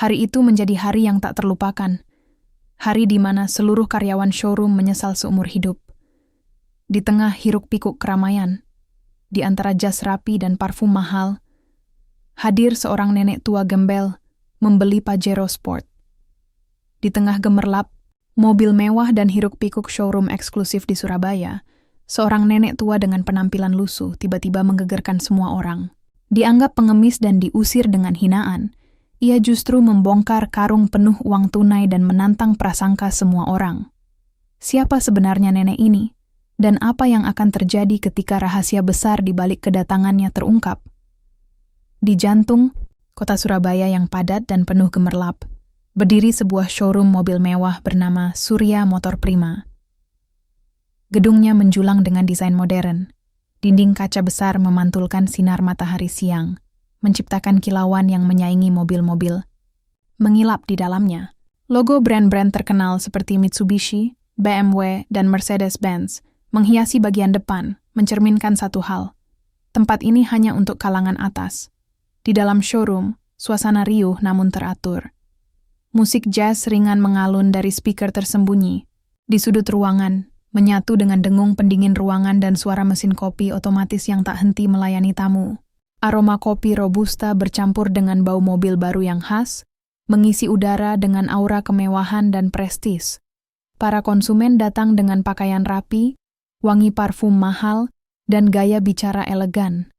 Hari itu menjadi hari yang tak terlupakan. Hari di mana seluruh karyawan showroom menyesal seumur hidup. Di tengah hiruk-pikuk keramaian, di antara jas rapi dan parfum mahal, hadir seorang nenek tua gembel membeli Pajero Sport. Di tengah gemerlap, mobil mewah dan hiruk-pikuk showroom eksklusif di Surabaya, seorang nenek tua dengan penampilan lusuh tiba-tiba menggegerkan semua orang. Dianggap pengemis dan diusir dengan hinaan, ia justru membongkar karung penuh uang tunai dan menantang prasangka semua orang. Siapa sebenarnya nenek ini? Dan apa yang akan terjadi ketika rahasia besar di balik kedatangannya terungkap? Di jantung kota Surabaya yang padat dan penuh gemerlap, berdiri sebuah showroom mobil mewah bernama Surya Motor Prima. Gedungnya menjulang dengan desain modern. Dinding kaca besar memantulkan sinar matahari siang, menciptakan kilauan yang menyaingi mobil-mobil. Mengilap di dalamnya, logo brand-brand terkenal seperti Mitsubishi, BMW, dan Mercedes-Benz menghiasi bagian depan, mencerminkan satu hal. Tempat ini hanya untuk kalangan atas. Di dalam showroom, suasana riuh namun teratur. Musik jazz ringan mengalun dari speaker tersembunyi. Di sudut ruangan, menyatu dengan dengung pendingin ruangan dan suara mesin kopi otomatis yang tak henti melayani tamu. Aroma kopi robusta bercampur dengan bau mobil baru yang khas, mengisi udara dengan aura kemewahan dan prestis. Para konsumen datang dengan pakaian rapi, wangi parfum mahal, dan gaya bicara elegan.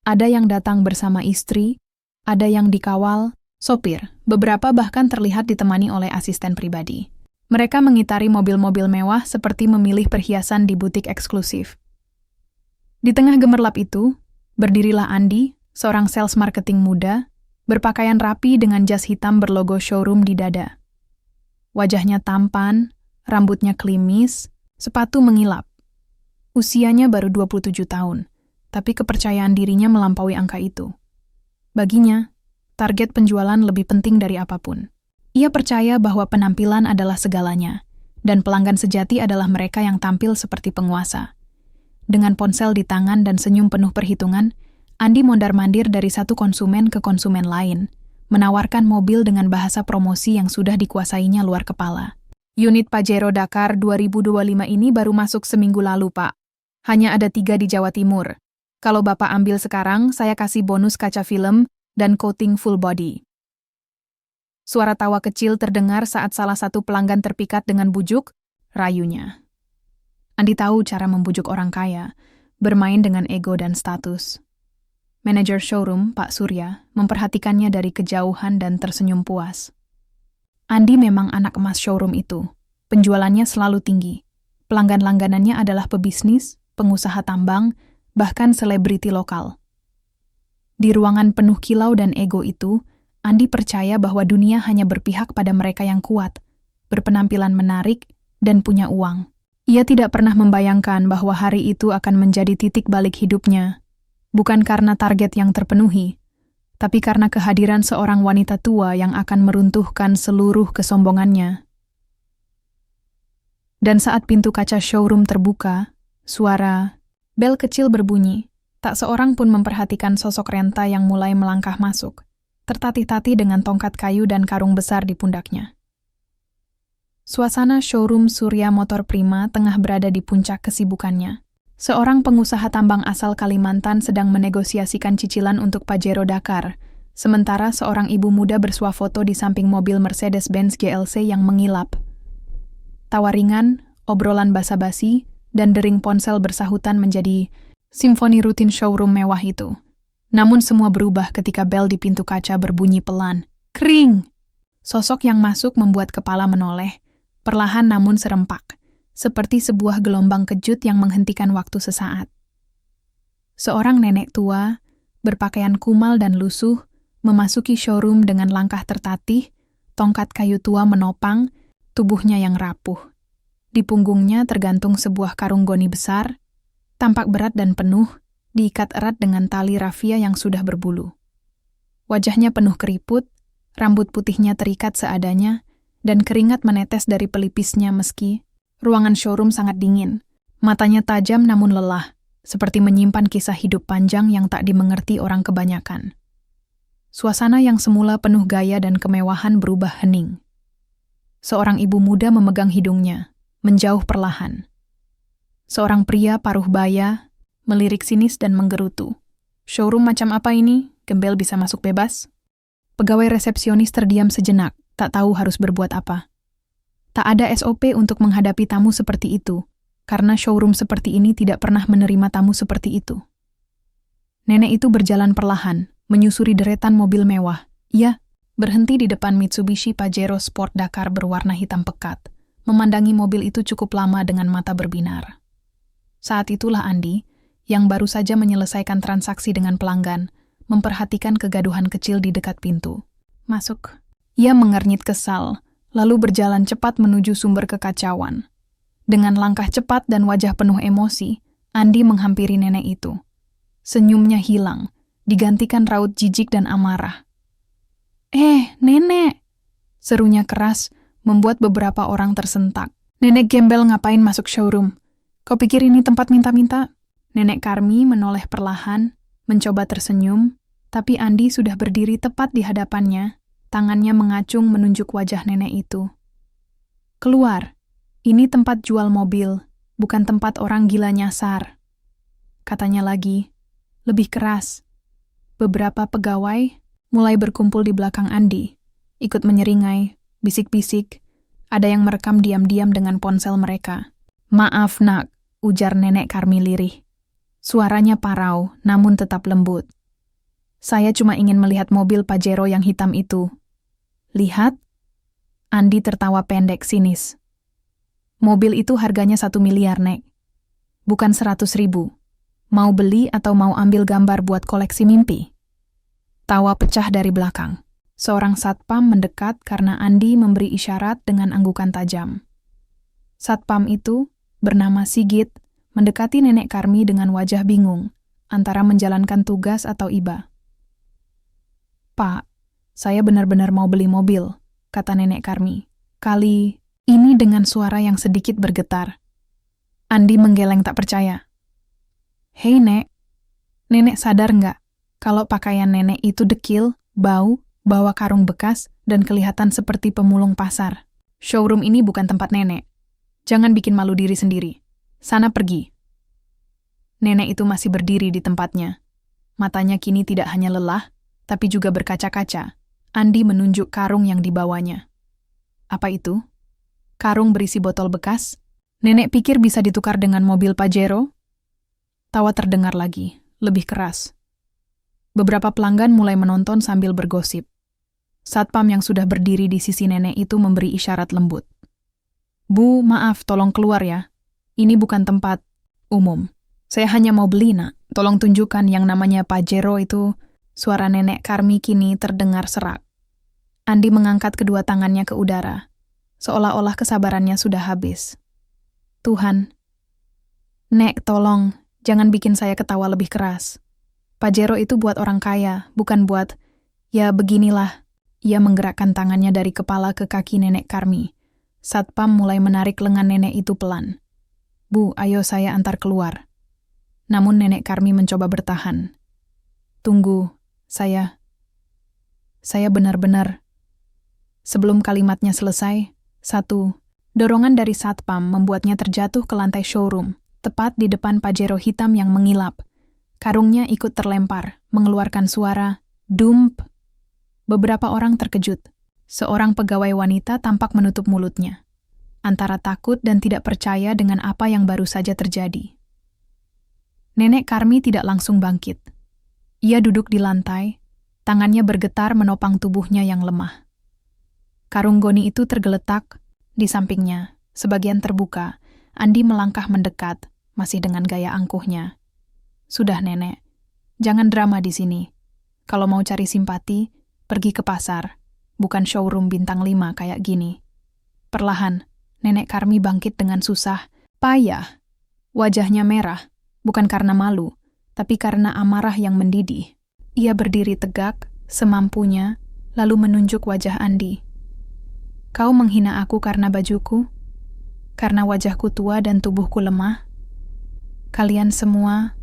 Ada yang datang bersama istri, ada yang dikawal sopir, beberapa bahkan terlihat ditemani oleh asisten pribadi. Mereka mengitari mobil-mobil mewah seperti memilih perhiasan di butik eksklusif. Di tengah gemerlap itu, berdirilah Andi, seorang sales marketing muda, berpakaian rapi dengan jas hitam berlogo showroom di dada. Wajahnya tampan, rambutnya klimis, sepatu mengilap. Usianya baru 27 tahun, tapi kepercayaan dirinya melampaui angka itu. Baginya, target penjualan lebih penting dari apapun. Ia percaya bahwa penampilan adalah segalanya, dan pelanggan sejati adalah mereka yang tampil seperti penguasa. Dengan ponsel di tangan dan senyum penuh perhitungan, Andi mondar-mandir dari satu konsumen ke konsumen lain, menawarkan mobil dengan bahasa promosi yang sudah dikuasainya luar kepala. Unit Pajero Dakar 2025 ini baru masuk seminggu lalu, Pak. Hanya ada 3 di Jawa Timur. Kalau Bapak ambil sekarang, saya kasih bonus kaca film dan coating full body. Suara tawa kecil terdengar saat salah satu pelanggan terpikat dengan bujuk, rayunya. Andi tahu cara membujuk orang kaya, bermain dengan ego dan status. Manajer showroom, Pak Surya, memperhatikannya dari kejauhan dan tersenyum puas. Andi memang anak emas showroom itu. Penjualannya selalu tinggi. Pelanggan langganannya adalah pebisnis, pengusaha tambang, bahkan selebriti lokal. Di ruangan penuh kilau dan ego itu, Andi percaya bahwa dunia hanya berpihak pada mereka yang kuat, berpenampilan menarik, dan punya uang. Ia tidak pernah membayangkan bahwa hari itu akan menjadi titik balik hidupnya, bukan karena target yang terpenuhi, tapi karena kehadiran seorang wanita tua yang akan meruntuhkan seluruh kesombongannya. Dan saat pintu kaca showroom terbuka, suara bel kecil berbunyi. Tak seorang pun memperhatikan sosok Renta yang mulai melangkah masuk, tertatih-tatih dengan tongkat kayu dan karung besar di pundaknya. Suasana showroom Surya Motor Prima tengah berada di puncak kesibukannya. Seorang pengusaha tambang asal Kalimantan sedang menegosiasikan cicilan untuk Pajero Dakar, sementara seorang ibu muda bersuah foto di samping mobil Mercedes-Benz GLC yang mengilap. Tawa ringan, obrolan basa-basi, dan dering ponsel bersahutan menjadi simfoni rutin showroom mewah itu. Namun semua berubah ketika bel di pintu kaca berbunyi pelan. Kring! Sosok yang masuk membuat kepala menoleh, perlahan namun serempak, seperti sebuah gelombang kejut yang menghentikan waktu sesaat. Seorang nenek tua, berpakaian kumal dan lusuh, memasuki showroom dengan langkah tertatih, tongkat kayu tua menopang, tubuhnya yang rapuh. Di punggungnya tergantung sebuah karung goni besar, tampak berat dan penuh, diikat erat dengan tali rafia yang sudah berbulu. Wajahnya penuh keriput, rambut putihnya terikat seadanya, dan keringat menetes dari pelipisnya meski ruangan showroom sangat dingin. Matanya tajam namun lelah, seperti menyimpan kisah hidup panjang yang tak dimengerti orang kebanyakan. Suasana yang semula penuh gaya dan kemewahan berubah hening. Seorang ibu muda memegang hidungnya, menjauh perlahan. Seorang pria paruh baya melirik sinis dan menggerutu. "Showroom macam apa ini? Gembel bisa masuk bebas?" Pegawai resepsionis terdiam sejenak, tak tahu harus berbuat apa. Tak ada SOP untuk menghadapi tamu seperti itu, karena showroom seperti ini tidak pernah menerima tamu seperti itu. Nenek itu berjalan perlahan, menyusuri deretan mobil mewah. Ia berhenti di depan Mitsubishi Pajero Sport Dakar berwarna hitam pekat, memandangi mobil itu cukup lama dengan mata berbinar. Saat itulah Andi, yang baru saja menyelesaikan transaksi dengan pelanggan, memperhatikan kegaduhan kecil di dekat pintu. "Masuk." Ia mengernyit kesal, lalu berjalan cepat menuju sumber kekacauan. Dengan langkah cepat dan wajah penuh emosi, Andi menghampiri nenek itu. Senyumnya hilang, digantikan raut jijik dan amarah. Nenek!" Serunya keras, membuat beberapa orang tersentak. "Nenek gembel ngapain masuk showroom? Kau pikir ini tempat minta-minta?" Nenek Karmi menoleh perlahan, mencoba tersenyum, tapi Andi sudah berdiri tepat di hadapannya, tangannya mengacung menunjuk wajah nenek itu. "Keluar, ini tempat jual mobil, bukan tempat orang gila nyasar," katanya lagi, lebih keras. Beberapa pegawai mulai berkumpul di belakang Andi, ikut menyeringai, bisik-bisik, ada yang merekam diam-diam dengan ponsel mereka. "Maaf nak," ujar nenek Karmi lirih. Suaranya parau, namun tetap lembut. "Saya cuma ingin melihat mobil Pajero yang hitam itu." "Lihat?" Andi tertawa pendek sinis. "Mobil itu harganya 1 miliar, Nek. Bukan 100.000. Mau beli atau mau ambil gambar buat koleksi mimpi?" Tawa pecah dari belakang. Seorang satpam mendekat karena Andi memberi isyarat dengan anggukan tajam. Satpam itu, bernama Sigit, mendekati nenek Karmi dengan wajah bingung, antara menjalankan tugas atau iba. "Pak, saya benar-benar mau beli mobil," kata nenek Karmi. Kali ini dengan suara yang sedikit bergetar. Andi menggeleng tak percaya. "Hei Nek, nenek sadar nggak kalau pakaian nenek itu dekil, bau, bawa karung bekas, dan kelihatan seperti pemulung pasar? Showroom ini bukan tempat nenek. Jangan bikin malu diri sendiri. Sana pergi." Nenek itu masih berdiri di tempatnya. Matanya kini tidak hanya lelah, tapi juga berkaca-kaca. Andi menunjuk karung yang dibawanya. "Apa itu?" "Karung berisi botol bekas. Nenek pikir bisa ditukar dengan mobil Pajero?" Tawa terdengar lagi, lebih keras. Beberapa pelanggan mulai menonton sambil bergosip. Satpam yang sudah berdiri di sisi nenek itu memberi isyarat lembut. "Bu, maaf, tolong keluar ya. Ini bukan tempat umum. Saya hanya mau beli, nak. Tolong tunjukkan yang namanya Pajero itu." Suara nenek Karmi kini terdengar serak. Andi mengangkat kedua tangannya ke udara, seolah-olah kesabarannya sudah habis. "Tuhan, Nek, tolong, jangan bikin saya ketawa lebih keras. Pajero itu buat orang kaya, bukan buat, ya beginilah." Ia menggerakkan tangannya dari kepala ke kaki nenek Karmi. Satpam mulai menarik lengan nenek itu pelan. "Bu, ayo saya antar keluar." Namun nenek Karmi mencoba bertahan. "Tunggu, saya benar-benar..." Sebelum kalimatnya selesai, dorongan dari satpam membuatnya terjatuh ke lantai showroom, tepat di depan Pajero hitam yang mengilap. Karungnya ikut terlempar, mengeluarkan suara dump. Beberapa orang terkejut. Seorang pegawai wanita tampak menutup mulutnya, antara takut dan tidak percaya dengan apa yang baru saja terjadi. Nenek Karmi tidak langsung bangkit. Ia duduk di lantai, tangannya bergetar menopang tubuhnya yang lemah. Karung goni itu tergeletak di sampingnya, sebagian terbuka. Andi melangkah mendekat, masih dengan gaya angkuhnya. "Sudah, Nenek. Jangan drama di sini. Kalau mau cari simpati, pergi ke pasar, bukan showroom bintang 5 kayak gini." Perlahan, Nenek Karmi bangkit dengan susah, payah. Wajahnya merah, bukan karena malu, tapi karena amarah yang mendidih. Ia berdiri tegak, semampunya, lalu menunjuk wajah Andi. "Kau menghina aku karena bajuku? Karena wajahku tua dan tubuhku lemah? Kalian semua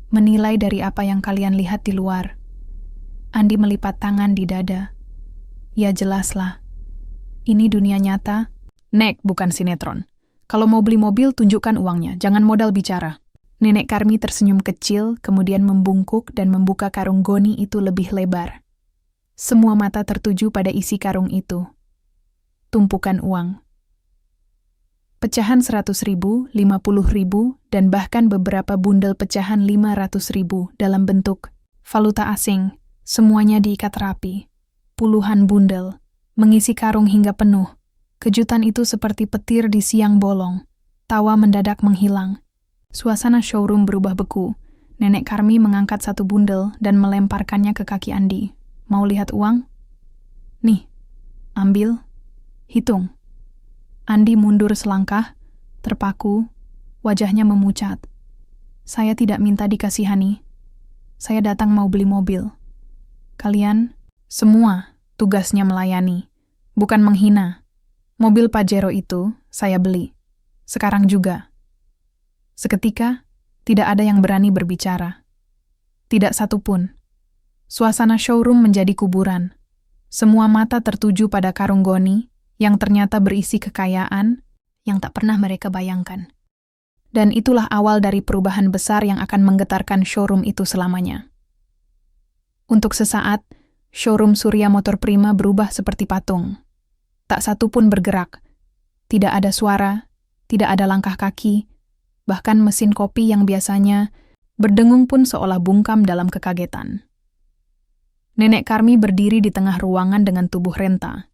menilai dari apa yang kalian lihat di luar." Andi melipat tangan di dada. Ya jelaslah. Ini dunia nyata. Nek, bukan sinetron. Kalau mau beli mobil, tunjukkan uangnya. Jangan modal bicara. Nenek Karmi tersenyum kecil, kemudian membungkuk dan membuka karung goni itu lebih lebar. Semua mata tertuju pada isi karung itu. Tumpukan uang. Pecahan 100.000, 50.000, dan bahkan beberapa bundel pecahan 500.000 dalam bentuk valuta asing. Semuanya diikat rapi. Puluhan bundel, mengisi karung hingga penuh. Kejutan itu seperti petir di siang bolong. Tawa mendadak menghilang. Suasana showroom berubah beku. Nenek Karmi mengangkat satu bundel dan melemparkannya ke kaki Andi. Mau lihat uang? Nih, ambil, hitung. Andi mundur selangkah, terpaku, wajahnya memucat. Saya tidak minta dikasihani. Saya datang mau beli mobil. Kalian, semua, tugasnya melayani, bukan menghina. Mobil Pajero itu saya beli. Sekarang juga. Seketika, tidak ada yang berani berbicara. Tidak satu pun. Suasana showroom menjadi kuburan. Semua mata tertuju pada karung goni yang ternyata berisi kekayaan yang tak pernah mereka bayangkan. Dan itulah awal dari perubahan besar yang akan menggetarkan showroom itu selamanya. Untuk sesaat, showroom Surya Motor Prima berubah seperti patung. Tak satu pun bergerak. Tidak ada suara, tidak ada langkah kaki, bahkan mesin kopi yang biasanya berdengung pun seolah bungkam dalam kekagetan. Nenek Karmi berdiri di tengah ruangan dengan tubuh renta,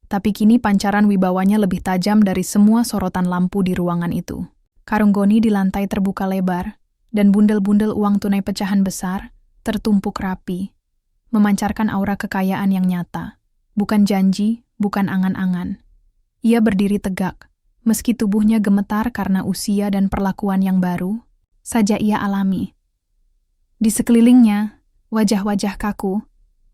tapi kini pancaran wibawanya lebih tajam dari semua sorotan lampu di ruangan itu. Karung goni di lantai terbuka lebar, dan bundel-bundel uang tunai pecahan besar tertumpuk rapi, memancarkan aura kekayaan yang nyata, bukan janji, bukan angan-angan. Ia berdiri tegak, meski tubuhnya gemetar karena usia dan perlakuan yang baru, saja ia alami. Di sekelilingnya, wajah-wajah kaku,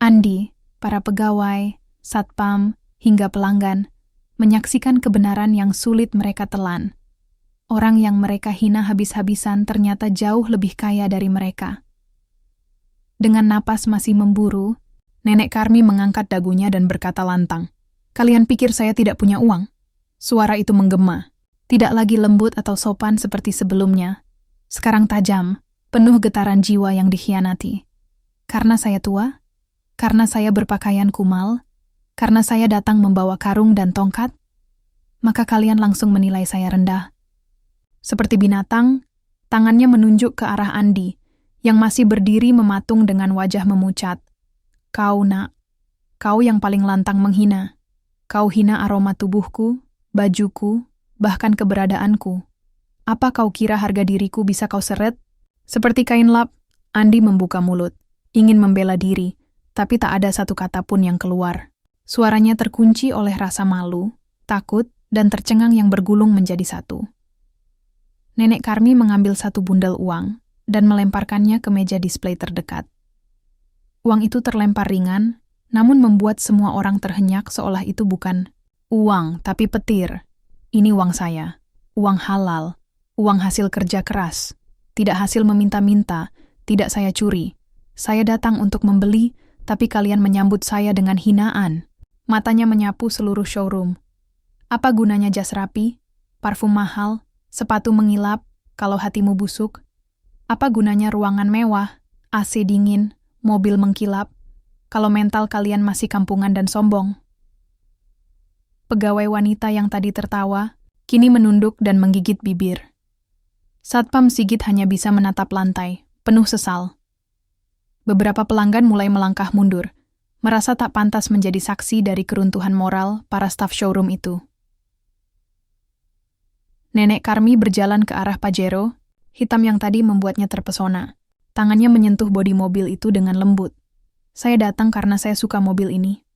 Andi, para pegawai, satpam, hingga pelanggan, menyaksikan kebenaran yang sulit mereka telan. Orang yang mereka hina habis-habisan ternyata jauh lebih kaya dari mereka. Dengan napas masih memburu, Nenek Karmi mengangkat dagunya dan berkata lantang, "Kalian pikir saya tidak punya uang?" Suara itu menggema, tidak lagi lembut atau sopan seperti sebelumnya. Sekarang tajam, penuh getaran jiwa yang dikhianati. Karena saya tua? Karena saya berpakaian kumal? Karena saya datang membawa karung dan tongkat? Maka kalian langsung menilai saya rendah. Seperti binatang, tangannya menunjuk ke arah Andi, yang masih berdiri mematung dengan wajah memucat. "Kau nak, kau yang paling lantang menghina. Kau hina aroma tubuhku, bajuku, bahkan keberadaanku. Apa kau kira harga diriku bisa kau seret?" Seperti kain lap, Andi membuka mulut, ingin membela diri, tapi tak ada satu kata pun yang keluar. Suaranya terkunci oleh rasa malu, takut, dan tercengang yang bergulung menjadi satu. Nenek Karmi mengambil satu bundel uang dan melemparkannya ke meja display terdekat. Uang itu terlempar ringan, namun membuat semua orang terhenyak seolah itu bukan uang, tapi petir. Ini uang saya, uang halal, uang hasil kerja keras, tidak hasil meminta-minta, tidak saya curi. Saya datang untuk membeli, tapi kalian menyambut saya dengan hinaan. Matanya menyapu seluruh showroom. Apa gunanya jas rapi, parfum mahal, sepatu mengilap, kalau hatimu busuk? Apa gunanya ruangan mewah, AC dingin, mobil mengkilap, kalau mental kalian masih kampungan dan sombong? Pegawai wanita yang tadi tertawa, kini menunduk dan menggigit bibir. Satpam Sigit hanya bisa menatap lantai, penuh sesal. Beberapa pelanggan mulai melangkah mundur, merasa tak pantas menjadi saksi dari keruntuhan moral para staf showroom itu. Nenek Karmi berjalan ke arah Pajero, hitam yang tadi membuatnya terpesona. Tangannya menyentuh bodi mobil itu dengan lembut. "Saya datang karena saya suka mobil ini.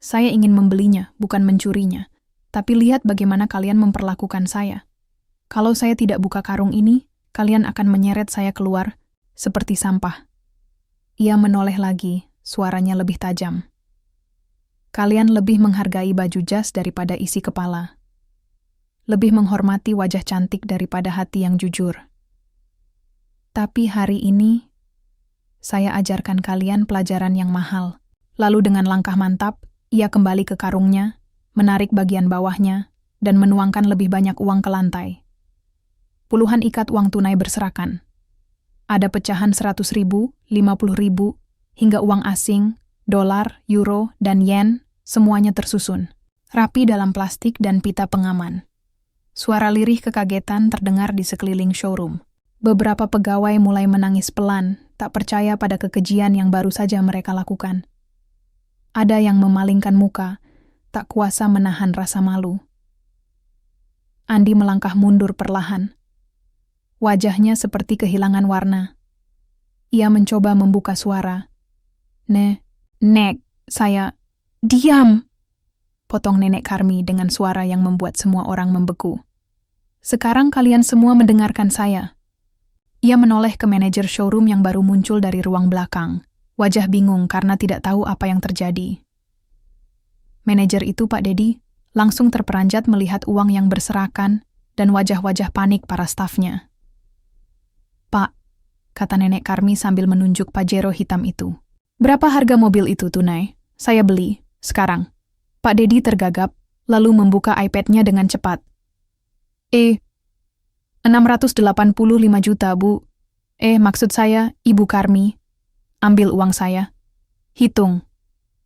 Saya ingin membelinya, bukan mencurinya. Tapi lihat bagaimana kalian memperlakukan saya. Kalau saya tidak buka karung ini, kalian akan menyeret saya keluar seperti sampah." Ia menoleh lagi, suaranya lebih tajam. "Kalian lebih menghargai baju jas daripada isi kepala. Lebih menghormati wajah cantik daripada hati yang jujur. Tapi hari ini, Saya ajarkan kalian pelajaran yang mahal. Lalu dengan langkah mantap, ia kembali ke karungnya, menarik bagian bawahnya, dan menuangkan lebih banyak uang ke lantai. Puluhan ikat uang tunai berserakan. Ada pecahan 100.000, 50.000, hingga uang asing, dolar, euro, dan yen, semuanya tersusun. Rapi dalam plastik dan pita pengaman. Suara lirih kekagetan terdengar di sekeliling showroom. Beberapa pegawai mulai menangis pelan, tak percaya pada kekejian yang baru saja mereka lakukan. Ada yang memalingkan muka, tak kuasa menahan rasa malu. Andi melangkah mundur perlahan. Wajahnya seperti kehilangan warna. Ia mencoba membuka suara. Nek, saya... Diam! Potong Nenek Karmi dengan suara yang membuat semua orang membeku. Sekarang kalian semua mendengarkan saya. Ia menoleh ke manajer showroom yang baru muncul dari ruang belakang. Wajah bingung karena tidak tahu apa yang terjadi. Manajer itu, Pak Dedi, langsung terperanjat melihat uang yang berserakan dan wajah-wajah panik para stafnya. Pak, kata Nenek Karmi sambil menunjuk Pajero hitam itu. Berapa harga mobil itu tunai? Saya beli, sekarang. Pak Dedi tergagap, lalu membuka iPad-nya dengan cepat. 685 juta, Bu. Maksud saya, Ibu Karmi. Ambil uang saya. Hitung.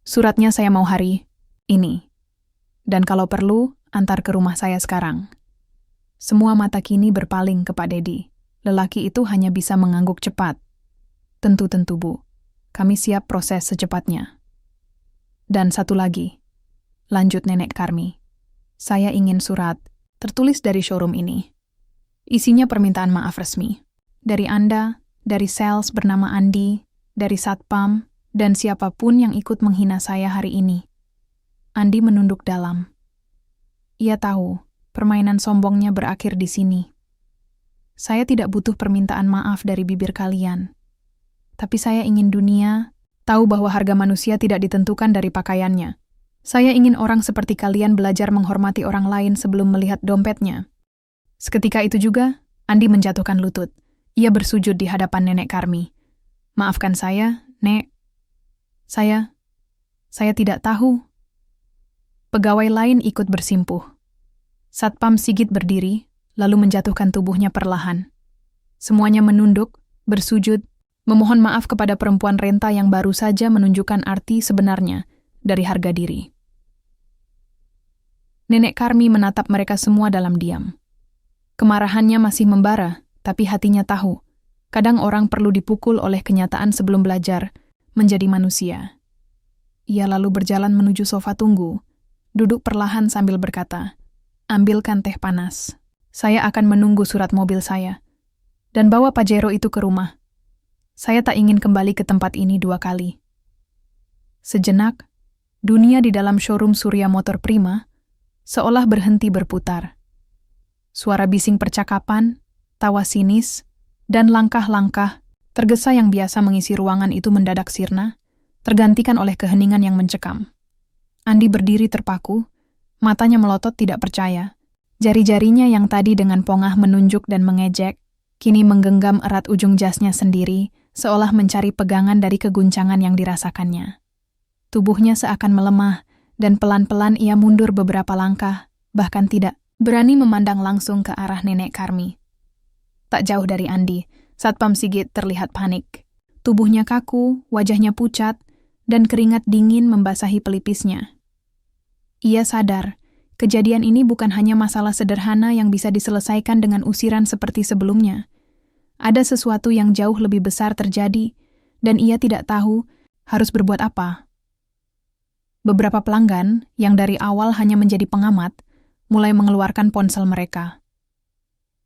Suratnya saya mau hari ini. Dan kalau perlu, antar ke rumah saya sekarang. Semua mata kini berpaling ke Pak Dedi. Lelaki itu hanya bisa mengangguk cepat. Tentu-tentu, Bu. Kami siap proses secepatnya. Dan satu lagi. Lanjut Nenek Karmi. Saya ingin surat tertulis dari showroom ini. Isinya permintaan maaf resmi. Dari Anda, dari sales bernama Andi, dari Satpam, dan siapapun yang ikut menghina saya hari ini. Andi menunduk dalam. Ia tahu, permainan sombongnya berakhir di sini. Saya tidak butuh permintaan maaf dari bibir kalian. Tapi saya ingin dunia tahu bahwa harga manusia tidak ditentukan dari pakaiannya. Saya ingin orang seperti kalian belajar menghormati orang lain sebelum melihat dompetnya. Seketika itu juga, Andi menjatuhkan lutut. Ia bersujud di hadapan Nenek Karmi. Maafkan saya, Nek. Saya tidak tahu. Pegawai lain ikut bersimpuh. Satpam Sigit berdiri, lalu menjatuhkan tubuhnya perlahan. Semuanya menunduk, bersujud, memohon maaf kepada perempuan renta yang baru saja menunjukkan arti sebenarnya dari harga diri. Nenek Karmi menatap mereka semua dalam diam. Kemarahannya masih membara, tapi hatinya tahu. Kadang orang perlu dipukul oleh kenyataan sebelum belajar menjadi manusia. Ia lalu berjalan menuju sofa tunggu, duduk perlahan sambil berkata, ambilkan teh panas. Saya akan menunggu surat mobil saya. Dan bawa Pajero itu ke rumah. Saya tak ingin kembali ke tempat ini 2 kali. Sejenak, dunia di dalam showroom Surya Motor Prima seolah berhenti berputar. Suara bising percakapan, tawa sinis, dan langkah-langkah tergesa yang biasa mengisi ruangan itu mendadak sirna, tergantikan oleh keheningan yang mencekam. Andi berdiri terpaku, matanya melotot tidak percaya. Jari-jarinya yang tadi dengan pongah menunjuk dan mengejek, kini menggenggam erat ujung jasnya sendiri, seolah mencari pegangan dari keguncangan yang dirasakannya. Tubuhnya seakan melemah, dan pelan-pelan ia mundur beberapa langkah, bahkan tidak berani memandang langsung ke arah Nenek Karmi. Tak jauh dari Andi, Satpam Sigit terlihat panik. Tubuhnya kaku, wajahnya pucat, dan keringat dingin membasahi pelipisnya. Ia sadar, kejadian ini bukan hanya masalah sederhana yang bisa diselesaikan dengan usiran seperti sebelumnya. Ada sesuatu yang jauh lebih besar terjadi, dan ia tidak tahu harus berbuat apa. Beberapa pelanggan, yang dari awal hanya menjadi pengamat, mulai mengeluarkan ponsel mereka.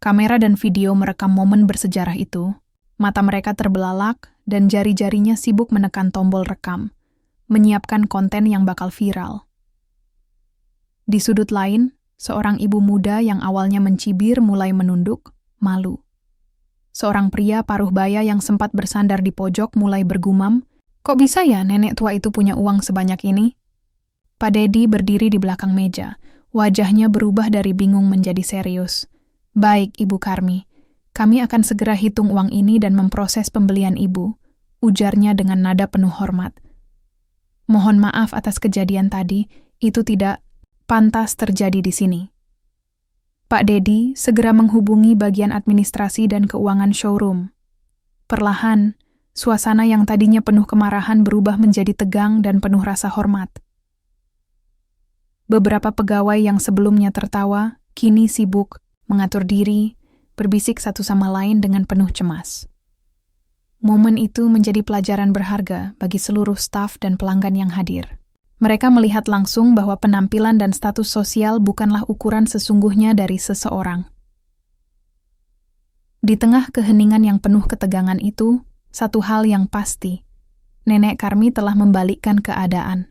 Kamera dan video merekam momen bersejarah itu. Mata mereka terbelalak dan jari-jarinya sibuk menekan tombol rekam, menyiapkan konten yang bakal viral. Di sudut lain, seorang ibu muda yang awalnya mencibir mulai menunduk, malu. Seorang pria paruh baya yang sempat bersandar di pojok mulai bergumam, kok bisa ya nenek tua itu punya uang sebanyak ini? Pak Dedi berdiri di belakang meja. Wajahnya berubah dari bingung menjadi serius. Baik, Ibu Karmi. Kami akan segera hitung uang ini dan memproses pembelian Ibu. ujarnya dengan nada penuh hormat. Mohon maaf atas kejadian tadi, itu tidak pantas terjadi di sini. Pak Dedi segera menghubungi bagian administrasi dan keuangan showroom. Perlahan, suasana yang tadinya penuh kemarahan berubah menjadi tegang dan penuh rasa hormat. Beberapa pegawai yang sebelumnya tertawa, kini sibuk, mengatur diri, berbisik satu sama lain dengan penuh cemas. Momen itu menjadi pelajaran berharga bagi seluruh staf dan pelanggan yang hadir. Mereka melihat langsung bahwa penampilan dan status sosial bukanlah ukuran sesungguhnya dari seseorang. Di tengah keheningan yang penuh ketegangan itu, satu hal yang pasti, Nenek Karmi telah membalikkan keadaan.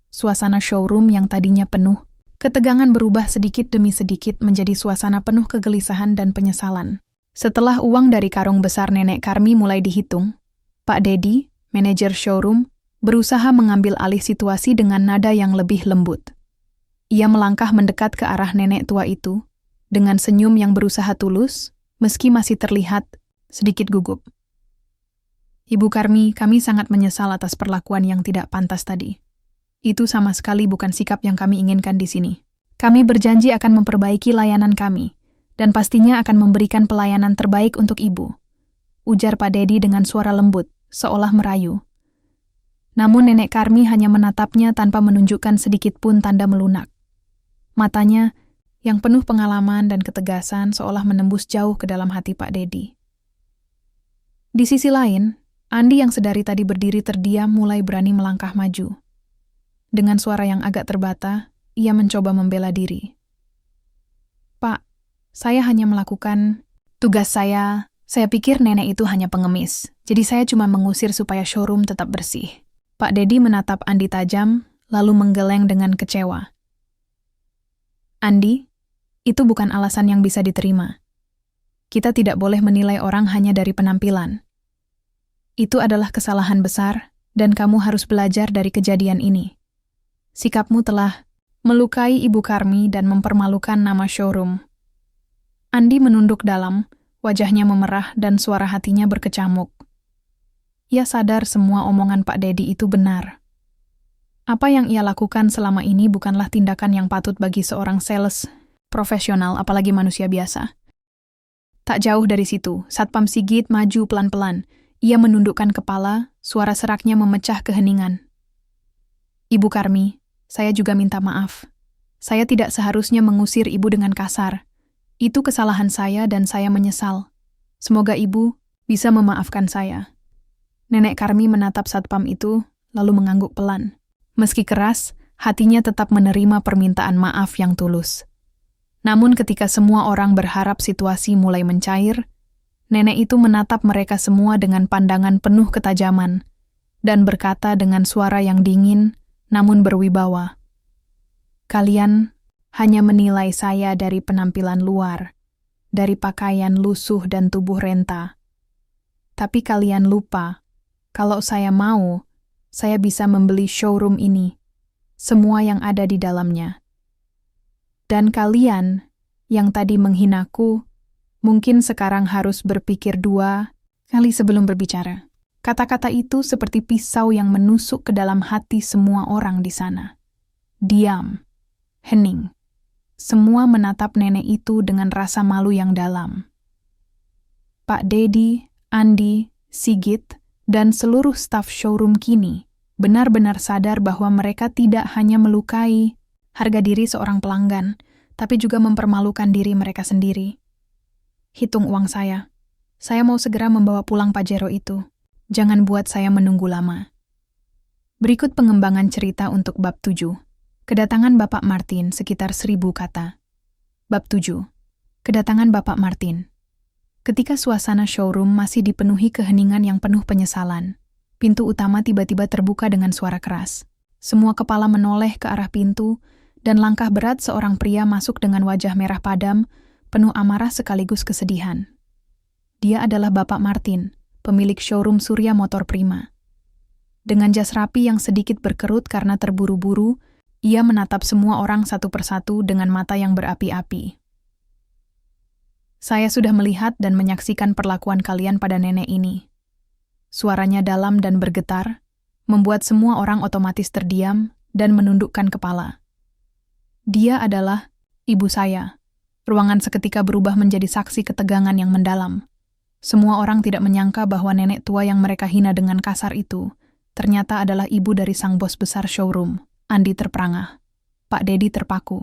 Suasana showroom yang tadinya penuh, ketegangan berubah sedikit demi sedikit menjadi suasana penuh kegelisahan dan penyesalan. Setelah uang dari karung besar Nenek Karmi mulai dihitung, Pak Dedi, manajer showroom, berusaha mengambil alih situasi dengan nada yang lebih lembut. Ia melangkah mendekat ke arah nenek tua itu, dengan senyum yang berusaha tulus, meski masih terlihat sedikit gugup. Ibu Karmi, kami sangat menyesal atas perlakuan yang tidak pantas tadi. Itu sama sekali bukan sikap yang kami inginkan di sini. Kami berjanji akan memperbaiki layanan kami, dan pastinya akan memberikan pelayanan terbaik untuk ibu, ujar Pak Dedi dengan suara lembut, seolah merayu. Namun Nenek Karmi hanya menatapnya tanpa menunjukkan sedikit pun tanda melunak. Matanya, yang penuh pengalaman dan ketegasan, seolah menembus jauh ke dalam hati Pak Dedi. Di sisi lain, Andi yang sedari tadi berdiri terdiam mulai berani melangkah maju. Dengan suara yang agak terbata, ia mencoba membela diri. Pak, saya hanya melakukan tugas saya. Saya pikir nenek itu hanya pengemis, jadi saya cuma mengusir supaya showroom tetap bersih. Pak Dedi menatap Andi tajam, lalu menggeleng dengan kecewa. Andi, itu bukan alasan yang bisa diterima. Kita tidak boleh menilai orang hanya dari penampilan. Itu adalah kesalahan besar, dan kamu harus belajar dari kejadian ini. Sikapmu telah melukai Ibu Karmi dan mempermalukan nama showroom. Andi menunduk dalam, wajahnya memerah dan suara hatinya berkecamuk. Ia sadar semua omongan Pak Dedi itu benar. Apa yang ia lakukan selama ini bukanlah tindakan yang patut bagi seorang sales profesional, apalagi manusia biasa. Tak jauh dari situ, Satpam Sigit maju pelan-pelan. Ia menundukkan kepala, suara seraknya memecah keheningan. Ibu Karmi, saya juga minta maaf. Saya tidak seharusnya mengusir ibu dengan kasar. Itu kesalahan saya dan saya menyesal. Semoga ibu bisa memaafkan saya. Nenek Karmi menatap Satpam itu, lalu mengangguk pelan. Meski keras, hatinya tetap menerima permintaan maaf yang tulus. Namun ketika semua orang berharap situasi mulai mencair, nenek itu menatap mereka semua dengan pandangan penuh ketajaman dan berkata dengan suara yang dingin namun berwibawa, "Kalian hanya menilai saya dari penampilan luar, dari pakaian lusuh dan tubuh renta. Tapi kalian lupa, kalau saya mau, saya bisa membeli showroom ini, semua yang ada di dalamnya. Dan kalian yang tadi menghinaku, mungkin sekarang harus berpikir 2 kali sebelum berbicara." Kata-kata itu seperti pisau yang menusuk ke dalam hati semua orang di sana. Diam, hening. Semua menatap nenek itu dengan rasa malu yang dalam. Pak Dedi, Andi, Sigit, dan seluruh staf showroom kini benar-benar sadar bahwa mereka tidak hanya melukai harga diri seorang pelanggan, tapi juga mempermalukan diri mereka sendiri. Hitung uang saya. Saya mau segera membawa pulang Pajero itu. Jangan buat saya menunggu lama. Berikut pengembangan cerita untuk bab 7. Kedatangan Bapak Martin sekitar 1000 kata. Bab 7. Kedatangan Bapak Martin. Ketika suasana showroom masih dipenuhi keheningan yang penuh penyesalan, pintu utama tiba-tiba terbuka dengan suara keras. Semua kepala menoleh ke arah pintu, dan langkah berat seorang pria masuk dengan wajah merah padam, penuh amarah sekaligus kesedihan. Dia adalah Bapak Martin, pemilik showroom Surya Motor Prima. Dengan jas rapi yang sedikit berkerut karena terburu-buru, ia menatap semua orang satu persatu dengan mata yang berapi-api. "Saya sudah melihat dan menyaksikan perlakuan kalian pada nenek ini. Suaranya dalam dan bergetar, membuat semua orang otomatis terdiam dan menundukkan kepala. Dia adalah ibu saya. Ruangan seketika berubah menjadi saksi ketegangan yang mendalam. Semua orang tidak menyangka bahwa nenek tua yang mereka hina dengan kasar itu ternyata adalah ibu dari sang bos besar showroom. Andi terperangah. Pak Dedi terpaku.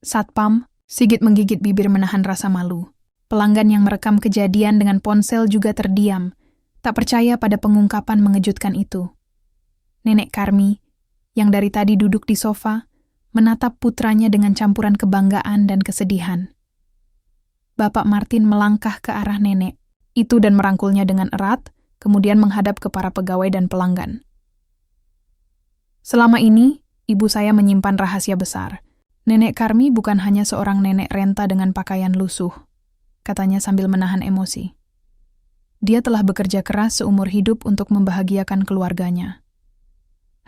Satpam, Sigit menggigit bibir menahan rasa malu. Pelanggan yang merekam kejadian dengan ponsel juga terdiam, tak percaya pada pengungkapan mengejutkan itu. Nenek Karmi, yang dari tadi duduk di sofa, menatap putranya dengan campuran kebanggaan dan kesedihan. Bapak Martin melangkah ke arah nenek itu dan merangkulnya dengan erat, kemudian menghadap ke para pegawai dan pelanggan. Selama ini, ibu saya menyimpan rahasia besar. Nenek Karmi bukan hanya seorang nenek renta dengan pakaian lusuh, katanya sambil menahan emosi. Dia telah bekerja keras seumur hidup untuk membahagiakan keluarganya.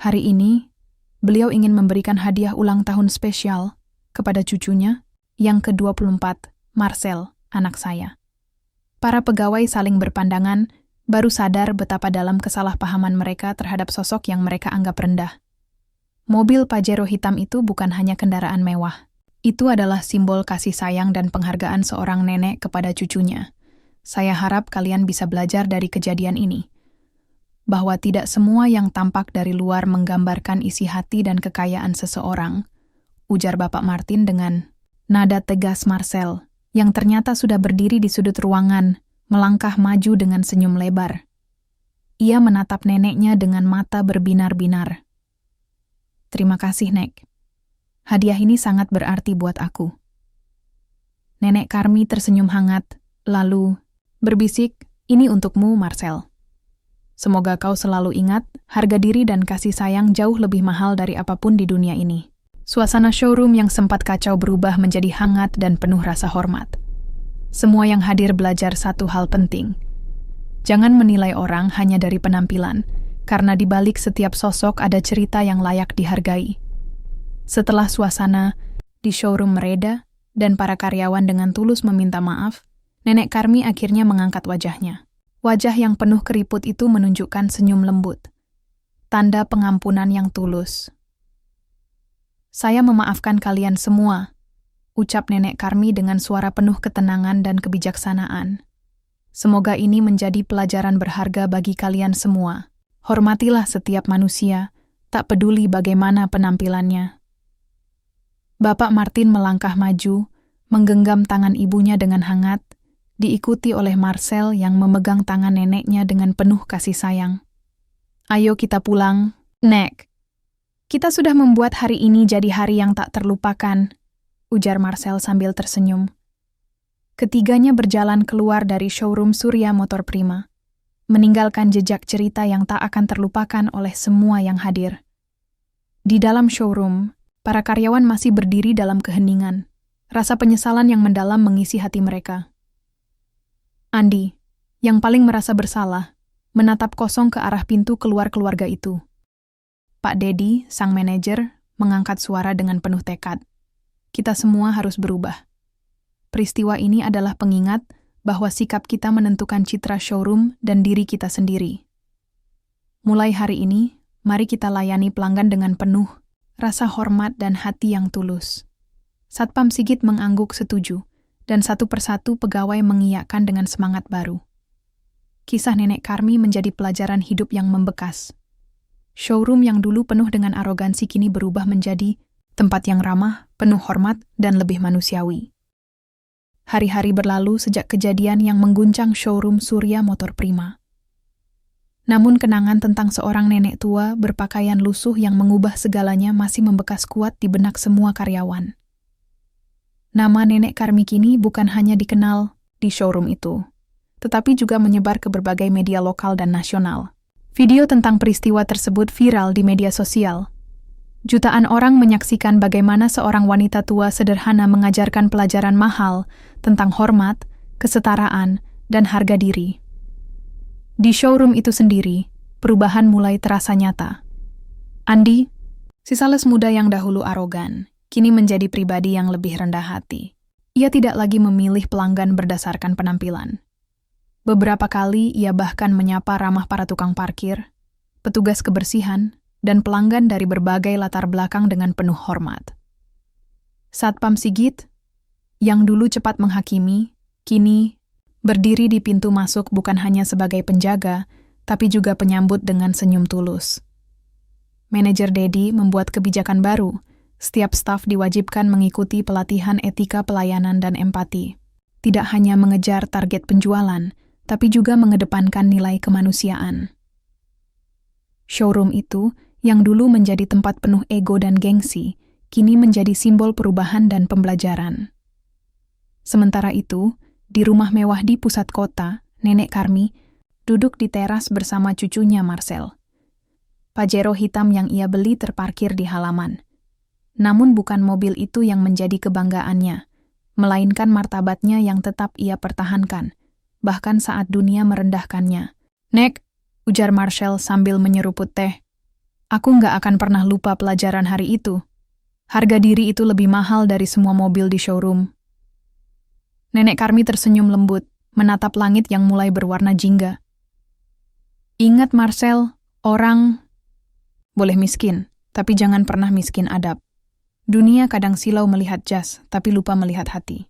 Hari ini, beliau ingin memberikan hadiah ulang tahun spesial kepada cucunya yang ke-24, Marcel, anak saya. Para pegawai saling berpandangan, baru sadar betapa dalam kesalahpahaman mereka terhadap sosok yang mereka anggap rendah. Mobil Pajero hitam itu bukan hanya kendaraan mewah. Itu adalah simbol kasih sayang dan penghargaan seorang nenek kepada cucunya. Saya harap kalian bisa belajar dari kejadian ini. Bahwa tidak semua yang tampak dari luar menggambarkan isi hati dan kekayaan seseorang, ujar Bapak Martin dengan nada tegas Marcel, yang ternyata sudah berdiri di sudut ruangan, melangkah maju dengan senyum lebar. Ia menatap neneknya dengan mata berbinar-binar. Terima kasih, Nek. Hadiah ini sangat berarti buat aku. Nenek Karmi tersenyum hangat, lalu berbisik, ini untukmu, Marcel. Semoga kau selalu ingat, harga diri dan kasih sayang jauh lebih mahal dari apapun di dunia ini. Suasana showroom yang sempat kacau berubah menjadi hangat dan penuh rasa hormat. Semua yang hadir belajar satu hal penting. Jangan menilai orang hanya dari penampilan, karena di balik setiap sosok ada cerita yang layak dihargai. Setelah suasana di showroom mereda dan para karyawan dengan tulus meminta maaf, Nenek Karmi akhirnya mengangkat wajahnya. Wajah yang penuh keriput itu menunjukkan senyum lembut. Tanda pengampunan yang tulus. Saya memaafkan kalian semua, ucap Nenek Karmi dengan suara penuh ketenangan dan kebijaksanaan. Semoga ini menjadi pelajaran berharga bagi kalian semua. Hormatilah setiap manusia, tak peduli bagaimana penampilannya. Bapak Martin melangkah maju, menggenggam tangan ibunya dengan hangat, diikuti oleh Marcel yang memegang tangan neneknya dengan penuh kasih sayang. Ayo kita pulang, Nek. Kita sudah membuat hari ini jadi hari yang tak terlupakan, ujar Marcel sambil tersenyum. Ketiganya berjalan keluar dari showroom Surya Motor Prima, meninggalkan jejak cerita yang tak akan terlupakan oleh semua yang hadir. Di dalam showroom, para karyawan masih berdiri dalam keheningan. Rasa penyesalan yang mendalam mengisi hati mereka. Andi, yang paling merasa bersalah, menatap kosong ke arah pintu keluar keluarga itu. Pak Dedi, sang manajer, mengangkat suara dengan penuh tekad. Kita semua harus berubah. Peristiwa ini adalah pengingat bahwa sikap kita menentukan citra showroom dan diri kita sendiri. Mulai hari ini, mari kita layani pelanggan dengan penuh rasa hormat dan hati yang tulus. Satpam Sigit mengangguk setuju, dan satu persatu pegawai mengiyakan dengan semangat baru. Kisah Nenek Karmi menjadi pelajaran hidup yang membekas. Showroom yang dulu penuh dengan arogansi kini berubah menjadi tempat yang ramah, penuh hormat, dan lebih manusiawi. Hari-hari berlalu sejak kejadian yang mengguncang showroom Surya Motor Prima. Namun kenangan tentang seorang nenek tua berpakaian lusuh yang mengubah segalanya masih membekas kuat di benak semua karyawan. Nama Nenek Karmi kini bukan hanya dikenal di showroom itu, tetapi juga menyebar ke berbagai media lokal dan nasional. Video tentang peristiwa tersebut viral di media sosial. Jutaan orang menyaksikan bagaimana seorang wanita tua sederhana mengajarkan pelajaran mahal tentang hormat, kesetaraan, dan harga diri. Di showroom itu sendiri, perubahan mulai terasa nyata. Andi, si sales muda yang dahulu arogan, kini menjadi pribadi yang lebih rendah hati. Ia tidak lagi memilih pelanggan berdasarkan penampilan. Beberapa kali ia bahkan menyapa ramah para tukang parkir, petugas kebersihan, dan pelanggan dari berbagai latar belakang dengan penuh hormat. Satpam Sigit, yang dulu cepat menghakimi, kini berdiri di pintu masuk bukan hanya sebagai penjaga, tapi juga penyambut dengan senyum tulus. Manajer Dedi membuat kebijakan baru. Setiap staf diwajibkan mengikuti pelatihan etika pelayanan dan empati. Tidak hanya mengejar target penjualan, tapi juga mengedepankan nilai kemanusiaan. Showroom itu, yang dulu menjadi tempat penuh ego dan gengsi, kini menjadi simbol perubahan dan pembelajaran. Sementara itu, di rumah mewah di pusat kota, Nenek Karmi duduk di teras bersama cucunya Marcel. Pajero hitam yang ia beli terparkir di halaman. Namun bukan mobil itu yang menjadi kebanggaannya, melainkan martabatnya yang tetap ia pertahankan, bahkan saat dunia merendahkannya. "Nek," ujar Marcel sambil menyeruput teh, "aku nggak akan pernah lupa pelajaran hari itu. Harga diri itu lebih mahal dari semua mobil di showroom." Nenek Karmi tersenyum lembut, menatap langit yang mulai berwarna jingga. "Ingat Marcel, orang boleh miskin, tapi jangan pernah miskin adab. Dunia kadang silau melihat jas, tapi lupa melihat hati."